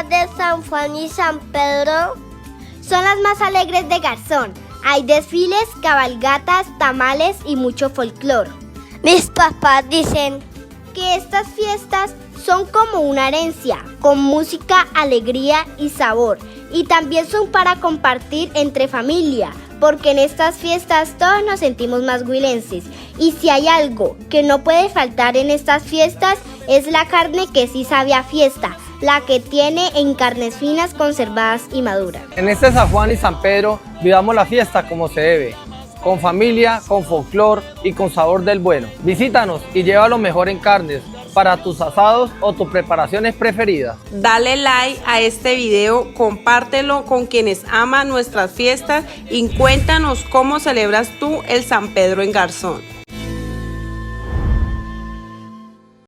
fiestas de San Juan y San Pedro son las más alegres de Garzón. Hay desfiles, cabalgatas, tamales y mucho folclore. Mis papás dicen que estas fiestas son como una herencia, con música, alegría y sabor. Y también son para compartir entre familia, porque en estas fiestas todos nos sentimos más huilenses. Y si hay algo que no puede faltar en estas fiestas, es la carne que sí sabe a fiesta, la que tiene en carnes finas, conservadas y maduras. En este San Juan y San Pedro vivamos la fiesta como se debe, con familia, con folclor y con sabor del bueno. Visítanos y lleva lo mejor en carnes para tus asados o tus preparaciones preferidas. Dale like a este video, compártelo con quienes aman nuestras fiestas y cuéntanos cómo celebras tú el San Pedro en Garzón.